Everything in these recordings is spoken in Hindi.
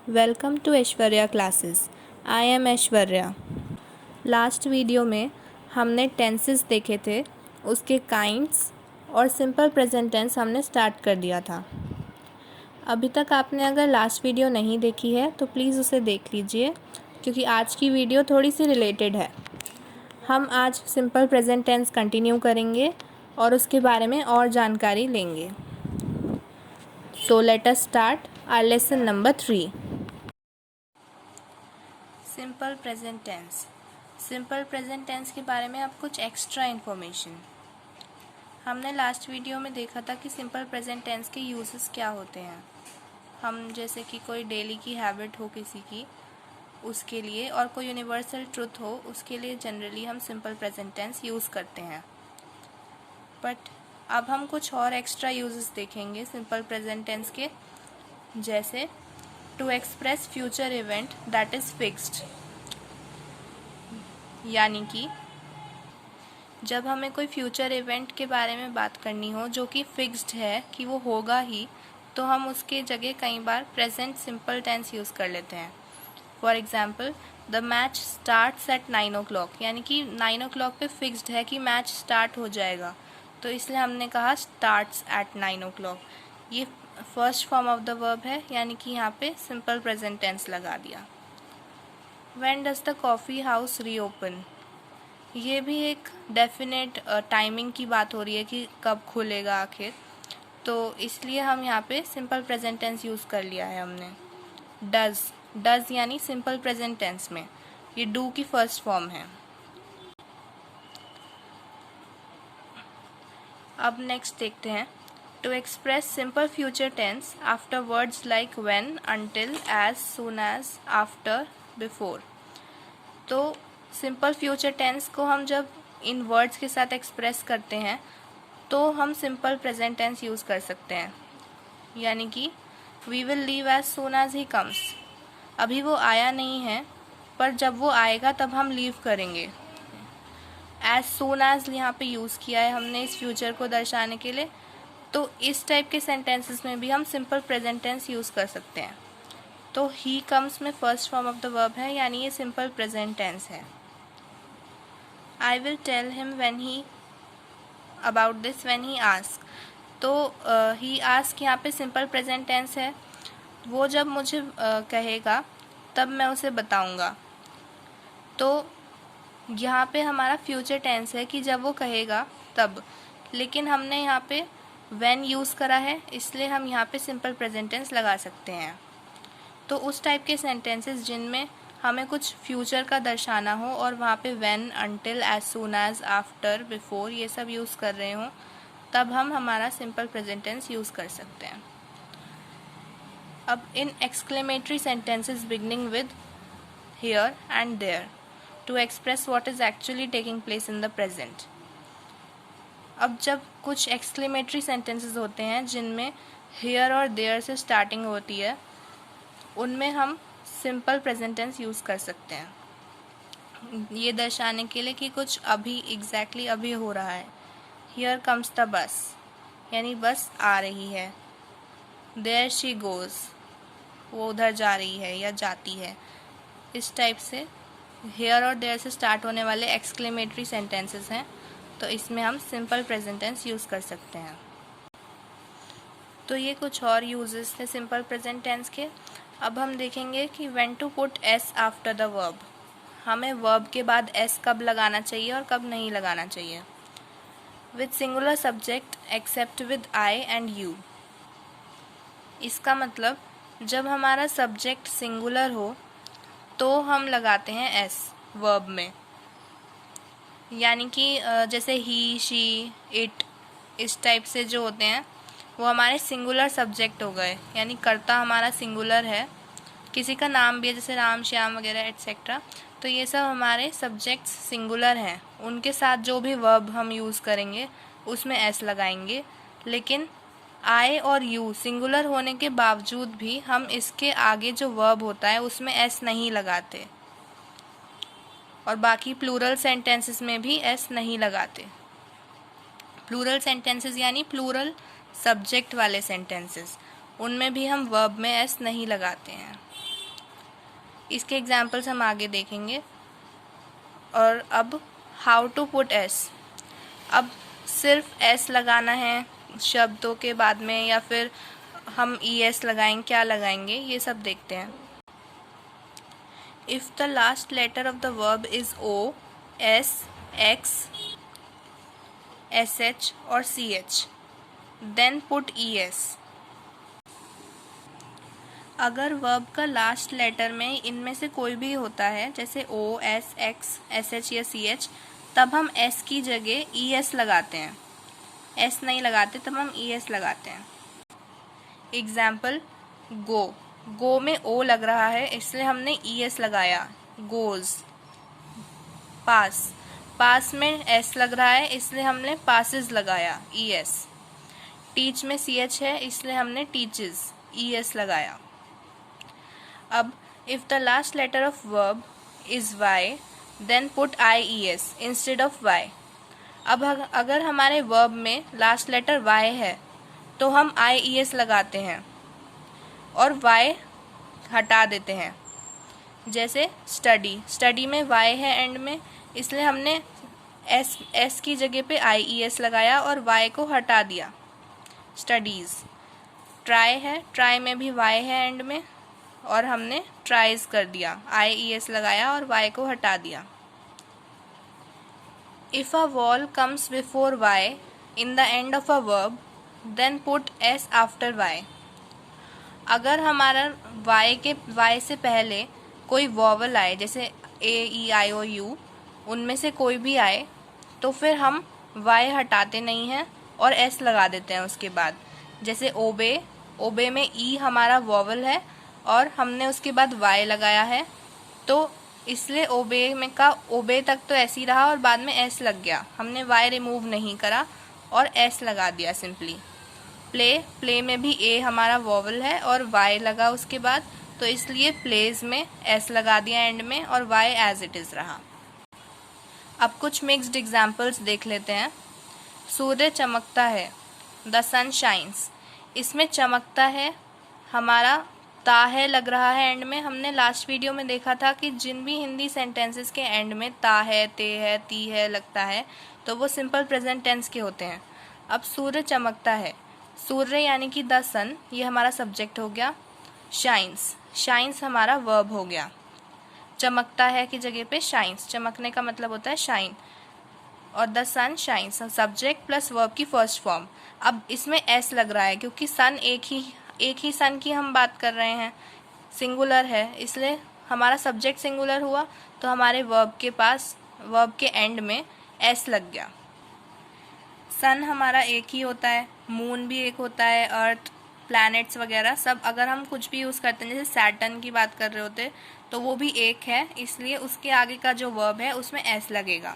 Welcome to Aishwarya classes. I am Aishwarya. Last video में हमने टेंसेस देखे थे, उसके काइंड्स और सिंपल प्रेजेंट टेंस हमने स्टार्ट कर दिया था। अभी तक आपने अगर लास्ट वीडियो नहीं देखी है तो प्लीज़ उसे देख लीजिए, क्योंकि आज की वीडियो थोड़ी सी रिलेटेड है। हम आज सिंपल प्रेजेंट टेंस कंटिन्यू करेंगे और उसके बारे में और जानकारी लेंगे। So let us start our lesson number 3। Simple present tense. Simple present tense के बारे में अब कुछ एक्स्ट्रा इन्फॉर्मेशन। हमने लास्ट वीडियो में देखा था कि सिंपल प्रेजेंट टेंस के यूजेस क्या होते हैं। हम जैसे कि कोई डेली की हैबिट हो किसी की, उसके लिए, और कोई यूनिवर्सल ट्रुथ हो, उसके लिए जनरली हम सिंपल प्रेजेंट टेंस यूज़ करते हैं। बट अब हम कुछ और एक्स्ट्रा यूजेस देखेंगे सिंपल प्रेजेंट टेंस के, जैसे to express future event that is fixed, यानी कि जब हमें कोई फ्यूचर इवेंट के बारे में बात करनी हो जो कि फिक्स्ड है कि वो होगा ही, तो हम उसके जगह कई बार प्रेजेंट सिंपल टेंस यूज़ कर लेते हैं। For example, the match starts at 9 o'clock, यानी कि 9 o'clock पे फिक्स्ड है कि मैच स्टार्ट हो जाएगा, तो इसलिए हमने कहा स्टार्ट्स एट 9 o'clock। ये first form of the verb है, यानी कि यहाँ पे सिंपल प्रेजेंट टेंस लगा दिया। When does the coffee house reopen, ये भी एक डेफिनेट टाइमिंग की बात हो रही है कि कब खुलेगा आखिर, तो इसलिए हम यहाँ पे सिंपल प्रेजेंट टेंस यूज़ कर लिया है हमने। डज यानी सिंपल प्रेजेंट टेंस में ये डू की फर्स्ट फॉर्म है। अब नेक्स्ट देखते हैं, to express simple future tense after words like when, until, as, soon as, after, before. तो सिंपल फ्यूचर टेंस को हम जब इन वर्ड्स के साथ एक्सप्रेस करते हैं तो हम सिंपल प्रेजेंट टेंस यूज़ कर सकते हैं, यानी कि we will leave as soon as he comes. अभी वो आया नहीं है, पर जब वो आएगा तब हम लीव करेंगे। एज सून एज यहाँ पे यूज़ किया है हमने इस फ्यूचर को दर्शाने के लिए, तो इस टाइप के सेंटेंसेस में भी हम सिंपल प्रेजेंट टेंस यूज़ कर सकते हैं। तो ही कम्स में first form of the verb है, यानी ये सिंपल प्रेजेंट टेंस है। I will tell him when he about this when he ask, तो ही आस्क यहाँ पे सिंपल प्रेजेंट टेंस है। वो जब मुझे कहेगा तब मैं उसे बताऊँगा, तो यहाँ पे हमारा फ्यूचर टेंस है कि जब वो कहेगा तब, लेकिन हमने यहाँ पे व्हेन यूज़ करा है, इसलिए हम यहाँ पे सिंपल प्रेजेंट टेंस लगा सकते हैं। तो उस टाइप के सेंटेंसेस जिनमें हमें कुछ फ्यूचर का दर्शाना हो और वहाँ पे when, until, as soon as, after, before ये सब यूज़ कर रहे हों, तब हम हमारा सिंपल प्रेजेंट टेंस यूज़ कर सकते हैं। अब इन exclamatory sentences beginning with here and there to express what is actually taking place in the present. अब जब कुछ एक्सक्लेमेटरी सेंटेंसेस होते हैं जिनमें हियर और देयर से स्टार्टिंग होती है, उनमें हम सिंपल प्रेजेंट टेंस यूज़ कर सकते हैं, ये दर्शाने के लिए कि कुछ अभी एग्जैक्टली अभी हो रहा है। हियर कम्स द बस, यानी बस आ रही है। देयर शी गोज़, वो उधर जा रही है या जाती है। इस टाइप से हियर और देयर से स्टार्ट होने वाले एक्सक्लेमेटरी सेंटेंसेस हैं, तो इसमें हम सिंपल प्रेजेंट टेंस यूज़ कर सकते हैं। तो ये कुछ और यूजेस थे सिंपल प्रेजेंट टेंस के। अब हम देखेंगे कि when to put S after the verb, हमें वर्ब के बाद एस कब लगाना चाहिए और कब नहीं लगाना चाहिए। With singular subject except with I and you, इसका मतलब जब हमारा सब्जेक्ट सिंगुलर हो तो हम लगाते हैं एस वर्ब में, यानी कि जैसे ही, शी, इट, इस टाइप से जो होते हैं वो हमारे सिंगुलर सब्जेक्ट हो गए, यानी कर्ता हमारा सिंगुलर है, किसी का नाम भी है जैसे राम, श्याम वगैरह एट्सेट्रा, तो ये सब हमारे सब्जेक्ट्स सिंगुलर हैं, उनके साथ जो भी वर्ब हम यूज़ करेंगे उसमें एस लगाएंगे। लेकिन आई और यू सिंगुलर होने के बावजूद भी हम इसके आगे जो वर्ब होता है उसमें एस नहीं लगाते, और बाकी प्लूरल सेंटेंसेस में भी एस नहीं लगाते। प्लूरल सेंटेंसेस यानी प्लूरल सब्जेक्ट वाले सेंटेंसेस, उनमें भी हम वर्ब में एस नहीं लगाते हैं। इसके एग्जाम्पल्स हम आगे देखेंगे। और अब हाउ टू पुट एस। अब सिर्फ एस लगाना है शब्दों के बाद में या फिर हम ई एस लगाएंगे, क्या लगाएंगे, ये सब देखते हैं। If the last letter of the verb is O, S, X, S H और C H, then put E S. अगर वर्ब का लास्ट लेटर में इनमें से कोई भी होता है, जैसे O, S, X, S H या सी एच, तब हम एस की जगह ई एस लगाते हैं। एस नहीं लगाते तब हम ई एस लगाते हैं। एग्जाम्पल, गो। गो में ओ लग रहा है इसलिए हमने ई एस लगाया, गोज। पास। पास में एस लग रहा है इसलिए हमने पासिस लगाया, ई एस। टीच में सी एच है इसलिए हमने टीचेस, ई एस लगाया। अब if the last letter of verb is Y, then put I E S instead of Y. अब अगर हमारे वर्ब में लास्ट लेटर वाई है तो हम आई ई एस लगाते हैं और वाई हटा देते हैं। जैसे स्टडी। स्टडी में वाई है एंड में, इसलिए हमने एस की जगह पे आई ई एस लगाया और वाई को हटा दिया, स्टडीज़। ट्राई है, ट्राई में भी वाई है एंड में और हमने ट्राइज कर दिया, आई ई एस लगाया और वाई को हटा दिया। If a vowel comes before Y in the end of a verb, then put S after Y. अगर हमारा वाई से पहले कोई वॉवल आए, जैसे ए, ई, आई, ओ, यू, उनमें से कोई भी आए, तो फिर हम वाई हटाते नहीं हैं और एस लगा देते हैं उसके बाद। जैसे ओबे। ओबे में ई हमारा वॉवल है और हमने उसके बाद वाई लगाया है, तो इसलिए ओबे तक तो ऐसे ही रहा और बाद में एस लग गया। हमने वाई रिमूव नहीं करा और एस लगा दिया सिंपली। प्ले। प्ले में भी ए हमारा वॉवल है और वाई लगा उसके बाद, तो इसलिए प्लेज में एस लगा दिया एंड में और वाई एज इट इज़ रहा। अब कुछ मिक्स्ड एग्जाम्पल्स देख लेते हैं। सूर्य चमकता है, द सन शाइन्स। इसमें चमकता है हमारा ता है लग रहा है एंड में। हमने लास्ट वीडियो में देखा था कि जिन भी हिंदी सेंटेंसेस के एंड में ता है, ते है, ती है लगता है तो वो सिंपल प्रेजेंट टेंस के होते हैं। अब सूर्य चमकता है, सूर्य यानी कि द सन, ये हमारा सब्जेक्ट हो गया। शाइन्स, शाइन्स हमारा वर्ब हो गया। चमकता है की जगह पे शाइन्स, चमकने का मतलब होता है शाइन, और the sun shines subject plus verb की फर्स्ट फॉर्म। अब इसमें एस लग रहा है क्योंकि सन एक ही सन की हम बात कर रहे हैं, सिंगुलर है, इसलिए हमारा सब्जेक्ट सिंगुलर हुआ तो हमारे वर्ब के एंड में एस लग गया। सन हमारा एक ही होता है, मून भी एक होता है, अर्थ, प्लैनेट्स वगैरह सब अगर हम कुछ भी यूज़ करते हैं, जैसे सैटर्न की बात कर रहे होते तो वो भी एक है, इसलिए उसके आगे का जो वर्ब है उसमें एस लगेगा।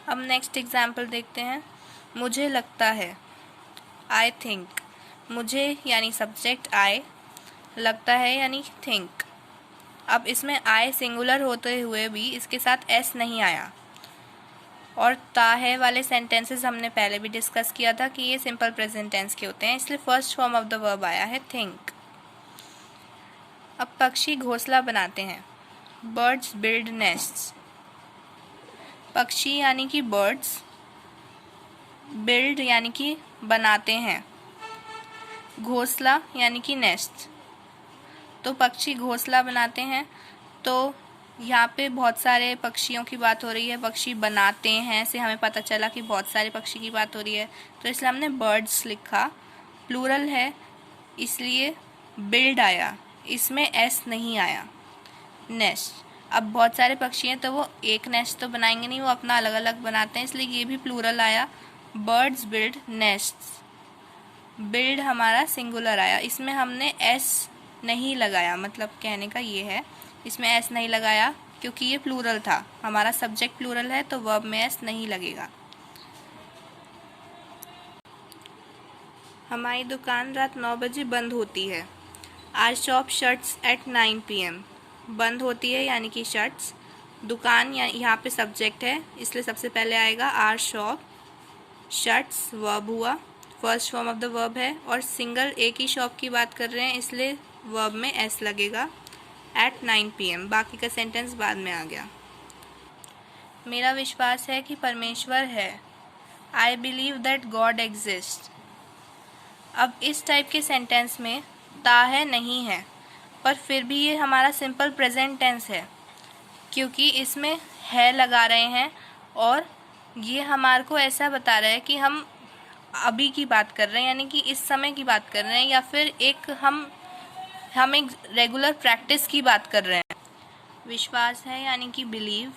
अब नेक्स्ट एग्जाम्पल देखते हैं। मुझे लगता है, आई थिंक। मुझे यानी सब्जेक्ट आई, लगता है यानी थिंक। अब इसमें आई सिंगुलर होते हुए भी इसके साथ एस नहीं आया, और ता है वाले सेंटेंसेस हमने पहले भी डिस्कस किया था कि ये सिंपल प्रेजेंट टेंस के होते हैं, इसलिए first form of the verb आया है थिंक। अब पक्षी घोंसला बनाते हैं, बर्ड्स बिल्ड नेस्ट्स। पक्षी यानी कि बर्ड्स, बिल्ड यानी कि बनाते हैं, घोंसला यानी कि नेस्ट। तो पक्षी घोंसला बनाते हैं, तो यहाँ पे बहुत सारे पक्षियों की बात हो रही है, पक्षी बनाते हैं से हमें पता चला कि बहुत सारे पक्षी की बात हो रही है, तो इसलिए हमने बर्ड्स लिखा। प्लूरल है इसलिए बिल्ड आया, इसमें एस नहीं आया। नेस्ट, अब बहुत सारे पक्षी हैं तो वो एक नेस्ट तो बनाएंगे नहीं, वो अपना अलग अलग बनाते हैं, इसलिए ये भी प्लूरल आया। बर्ड्स बिल्ड नेस्ट्स, बिल्ड हमारा सिंगुलर आया, इसमें हमने एस नहीं लगाया, मतलब कहने का ये है इसमें एस नहीं लगाया क्योंकि ये प्लूरल था, हमारा सब्जेक्ट प्लूरल है तो वर्ब में एस नहीं लगेगा। हमारी दुकान रात 9 बजे बंद होती है, our shop shuts at 9 PM। बंद होती है यानी कि शट्स, दुकान यहाँ पे सब्जेक्ट है इसलिए सबसे पहले आएगा आर शॉप, शट्स वर्ब हुआ, first form of the verb है, और सिंगल एक ही शॉप की बात कर रहे हैं इसलिए वर्ब में एस लगेगा। at 9 PM। बाकी का सेंटेंस बाद में आ गया। मेरा विश्वास है कि परमेश्वर है। I believe that God exists। अब इस टाइप के सेंटेंस में ता है नहीं है, पर फिर भी ये हमारा सिंपल प्रेजेंट टेंस है, क्योंकि इसमें है लगा रहे हैं और ये हमारे को ऐसा बता रहा है कि हम अभी की बात कर रहे हैं, यानी कि इस समय की बात कर रहे हैं, या फिर एक हम एक रेगुलर प्रैक्टिस की बात कर रहे हैं। विश्वास है यानी कि बिलीव,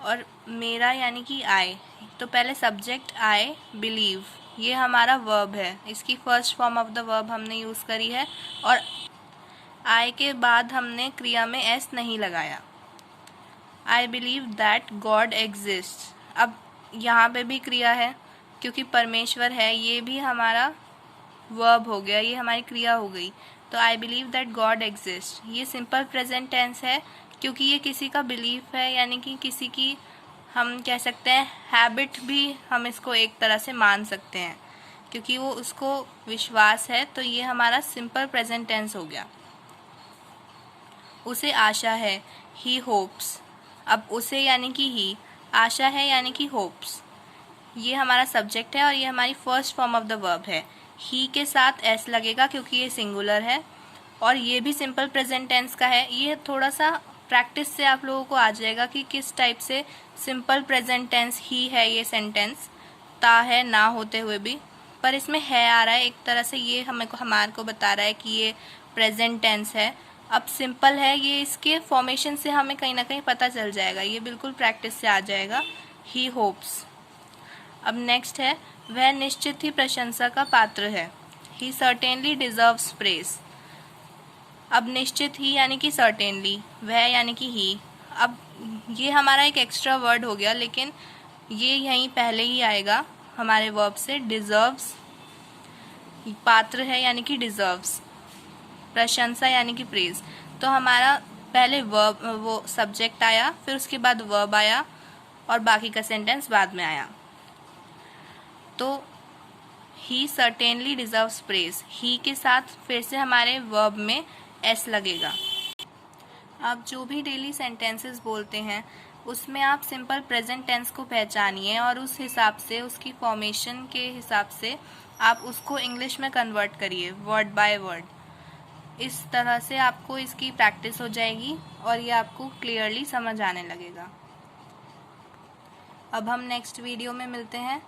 और मेरा यानी कि आई। तो पहले सब्जेक्ट आई, बिलीव, ये हमारा वर्ब है। इसकी first form of the verb हमने यूज़ करी है, और आई के बाद हमने क्रिया में एस नहीं लगाया। I believe that God exist. अब यहाँ पे भी क्रिया है, क्योंकि परमेश्वर है, ये भी हमारा वर्ब हो गया, ये हमारी क्रिया हो गई। तो I believe that God exist, ये सिंपल प्रेजेंट टेंस है, क्योंकि ये किसी का बिलीफ है, यानी कि किसी की हम कह सकते हैं हैबिट भी हम इसको एक तरह से मान सकते हैं, क्योंकि वो उसको विश्वास है। तो ये हमारा सिंपल प्रेजेंट टेंस हो गया। उसे आशा है, ही होप्स। अब उसे यानी कि ही, आशा है यानी कि होप्स, ये हमारा सब्जेक्ट है और ये हमारी first form of the verb है। ही के साथ एस लगेगा क्योंकि ये सिंगुलर है, और ये भी सिंपल प्रेजेंट टेंस का है। ये थोड़ा सा प्रैक्टिस से आप लोगों को आ जाएगा कि किस टाइप से सिंपल प्रेजेंट टेंस ही है ये सेंटेंस, ता है ना होते हुए भी, पर इसमें है आ रहा है। एक तरह से ये हमारे को बता रहा है कि ये प्रेजेंट टेंस है। अब सिंपल है, ये इसके फॉर्मेशन से हमें कहीं ना कहीं पता चल जाएगा, ये बिल्कुल प्रैक्टिस से आ जाएगा। ही होप्स। अब नेक्स्ट है, वह निश्चित ही प्रशंसा का पात्र है। ही सर्टेनली डिजर्व्स प्रेज। अब निश्चित ही यानी कि सर्टेनली, वह यानी कि ही। अब ये हमारा एक एक्स्ट्रा वर्ड हो गया, लेकिन ये यहीं पहले ही आएगा हमारे वर्ब से। डिजर्व्स, पात्र है यानी कि डिजर्व्स, प्रशंसा यानी कि प्रेज। तो हमारा पहले वर्ब, वो सब्जेक्ट आया, फिर उसके बाद वर्ब आया, और बाकी का सेंटेंस बाद में आया। तो ही सर्टेनली डिजर्व्स प्रेज, ही के साथ फिर से हमारे वर्ब में एस लगेगा। आप जो भी डेली सेंटेंसेस बोलते हैं उसमें आप सिंपल प्रेजेंट टेंस को पहचानिए, और उस हिसाब से, उसकी फॉर्मेशन के हिसाब से आप उसको इंग्लिश में कन्वर्ट करिए वर्ड बाय वर्ड। इस तरह से आपको इसकी प्रैक्टिस हो जाएगी और ये आपको क्लियरली समझ आने लगेगा। अब हम नेक्स्ट वीडियो में मिलते हैं।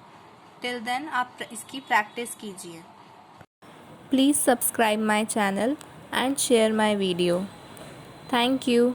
टिल देन आप इसकी प्रैक्टिस कीजिए। Please subscribe my channel and share my video. Thank you.